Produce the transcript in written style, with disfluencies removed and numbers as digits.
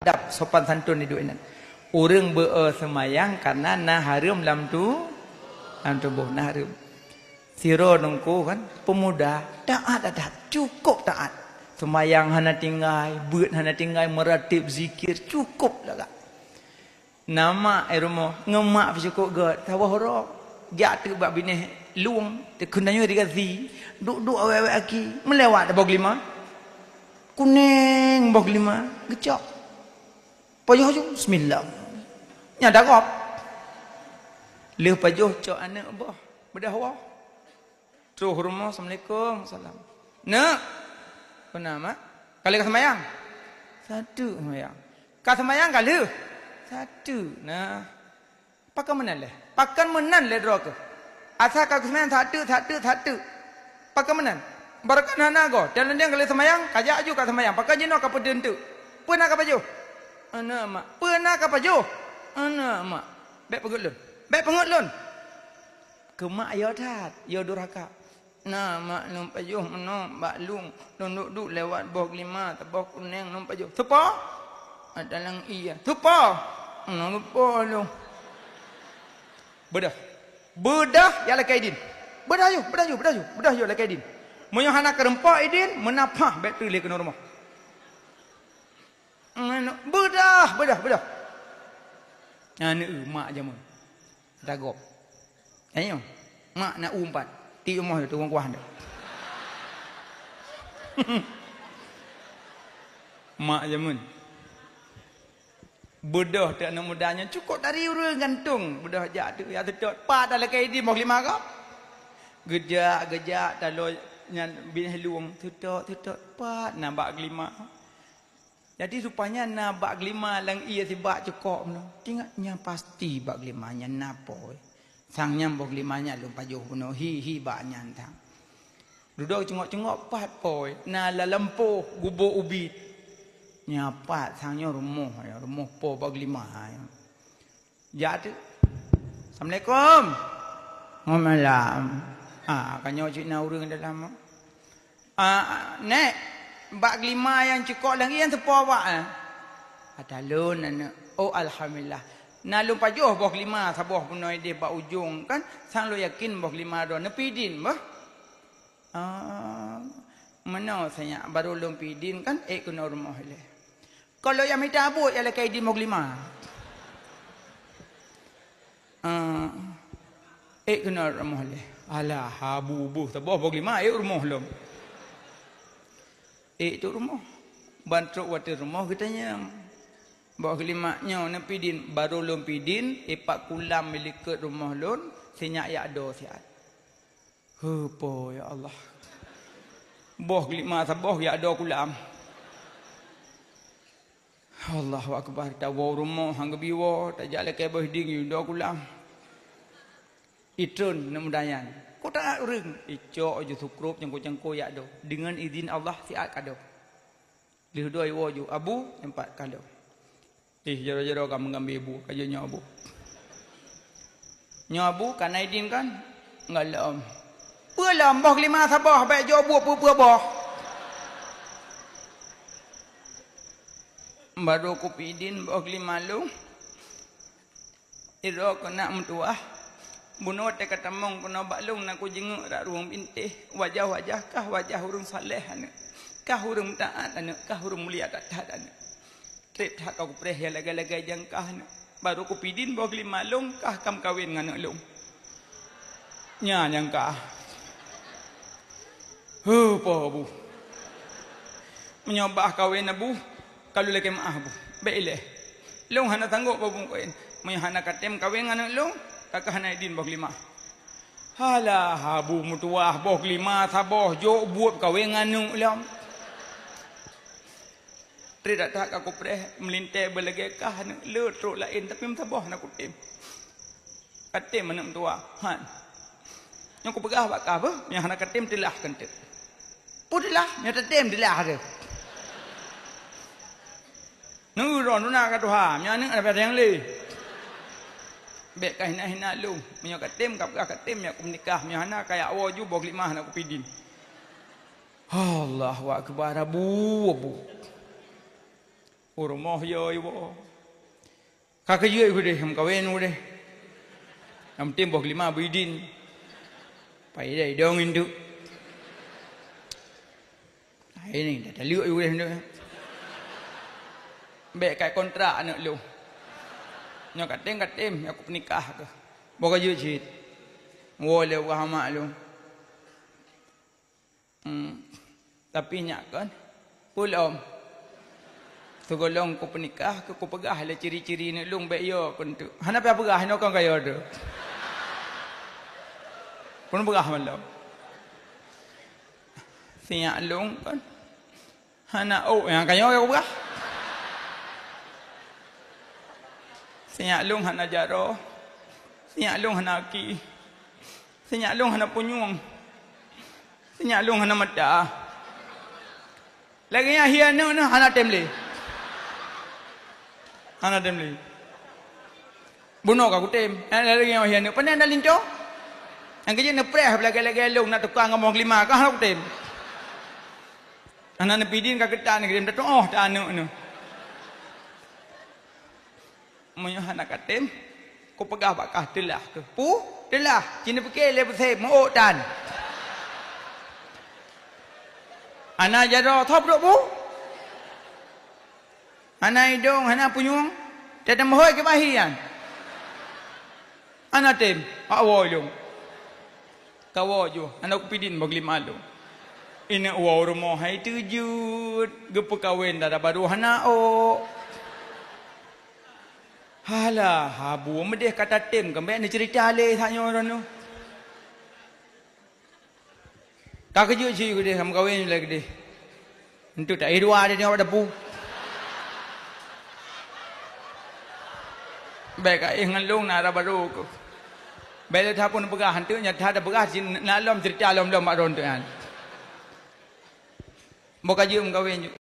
adab sopan santun hidup ini. Orang bersemayang karena nah harum dalam tubuh nah harum. Siro nungku kan pemuda taat adat cukup taat. Semayang hana tinggal, buat hana tinggal meratib zikir cukup lah kak. Nama eromo ngemak cukup god tawah horok. Jatuh bab bini luang tekunanya dikasih duk awek aki melewat bog lima. Kuning bog lima gecok. Pajuh bismillah. Nyada kop. Leh pajuh cok anak bah bedah wah. Tuh rumah assalamualaikum salam. Nak. Kenapa? Kali kau semayang? Satu semayang. Kau semayang kali? Satu. Nah. Pakai menan leh. Pakai menan leh drok. Asal kau semayang satu. Pakai menan. Barakan hana go. Dan dia kali semayang, kajak aju kau semayang. Pakai jenuh kau pedun tu. Pernah kau baju? Anak mak. Pernah kau baju? Anak mak. Baik pengut lun. Kemak yo tat, yo durhaka. Nah mak num pajuh menom baklung duduk lewat bog lima tabok kuning num pajuh. Supa? Adalang iya. Supa? Lupa lu. Bedah ya lakaidin. Bedah yo lakaidin. Moyo hana kerempak idin menapah bet tu le kena rumah. Bedah. Anu mak jamun. Dagop. Ayo. Mak nak umpat. Ti rumah tu orang kuah dah. Mak jamun. Bedah tak nak mudanya cukup dari urang gantung. Bedah jak tu ya tetap pat dalam kaidi mau 5 kau. Gejak kalau nyan bin luang tetap pat nambak 5. Jadi rupanya na bak 5 lang ia si bak cukup no. Tingaknya pasti bak 5-nya napo. Sang nyam bak 5-nya lu pajuh no hi bak nyantang. Duduk cengok pat poi na la lempo gubo ubit. Nyapat sangnya rumah po bak 5. Jadi Assalamualaikum. Waalaikumsalam. Kanyo cik na urang dalam. Nek bak 5 yang cukup lagi yang sepo awak ada lun anak. Oh alhamdulillah. Nalun pajuh bak 5 sabuh punoi dia bak ujung kan sang lo yakin bak 5 do nepidin bah. Mana saya baru lun pidin kan kena rumah le. Kalau yang minta abut ialah kaidin bak 5. Kena rumah le. Alah habu sabuh bak 5 rumah lum. Itu rumah. Bantruk watir rumah katanya. Bawa kelimaknya nepidin baru lom pidin epak kulam milik rumah lon senyak ya do siat. Hepo ya Allah. Boh kelima saboh ya do kulam. Allahu akbar tawa rumah hang biwa tajak lekai boh ding do kulam. Itun nemudayan. Kau tak urang icok je sukrup jengko ya do dengan izin Allah siat kado. Lihu dua iwo ju abu empat kado. Jaro-jaro kamu mengambil ibu kaja nyabu. Nyabu kan izin kan ngalam. Pulam boh 5 sabah baik jo bu pu boh. Baru ku pidin boh 5 lu. Iro kena mentuah. Bunuh te kata mong kena baklung nak ku jenguk rak ruang bintih wajah-wajah kah wajah hurung saleh anak kah hurung taat anak kah hurung mulia tak taat anak trip tak kau preh ya lagai-lagai jangkah anak baru ku pidin bawa 5 long kah kam kawin dengan anak long nya jangkah po bu menyobah kawin abu kalau lagi maaf bu baiklah long hana sanggup babu kawin hana katem kawin dengan anak long kakak hana idin bok 5. Halah habu mutuah bok 5 saboh jo buat kawin nganu lam. Tidak tak aku preh melintai belagi kah le truk lain tapi saboh nak kutim. Katim mana tua. Han. Yang ku pegah bak apa? Yang hana katim tilah kentet. Putilah, yang katim tilah ada. Nuron nuna katuha, yang ni ada yang le. Bek kah hina lu menyo katim kap katim ya ku menikah menyo hana kaya awo ju bok 5 nak ku pidin. Allahu akbar abu. rumah yo ibu. Kakak juga ikut deh, kawin udah. Yang penting bok 5 bidin. Pai dai dong itu. Ini dah liuk ibu deh. Baik kayak kontrak anak lu. Nyo katem aku penikah ke. Boka juga cit. Wole wahama lu. Tapi nyak kan. Pulom. Tugolong ku penikah ku pegah le ciri-ciri ni lung baik yo kun tu. Hana pa pegah no kan kayo do. Pun pegah malam. Siak lung kan. Hana yang kayo yo pegah. Siak lung hana jaro. Siak lung hana ki. Siak lung hana punyung. Siak lung hana mata. Lagi yang hian no hana temle. Hana temle. Bunuh ka kutem. Lagi yang hian no panen dah linco. Yang kerja nepreh lagi lung nak tukang ngomong 5 ka hana kutem. Hana nepidin ka ketan kerja dah oh dah anu no. Moyo hana katem ko pegah bakah telah ke pu telah cina fikir le besai mau dan ana jaro thop dok bu ana hidung ana punyung tak mohoi ke bahian ana tem awo yung kawo ju ana kupidin bagli malu ina uwa rumah hai tujud gepe kawin dah baru hana o Halah, habu medeh kata tem kembali ni cerita le tanya orang tu. Tak kejut sih gede kamu kawin lagi gede. Untuk tak dua ada tengok debu. Baik ai ngalung nara baru ko. Baik dah pun pegah hantu nya dah ada pegah nak lom cerita lom mak ron tu kan. Mau kaji kawin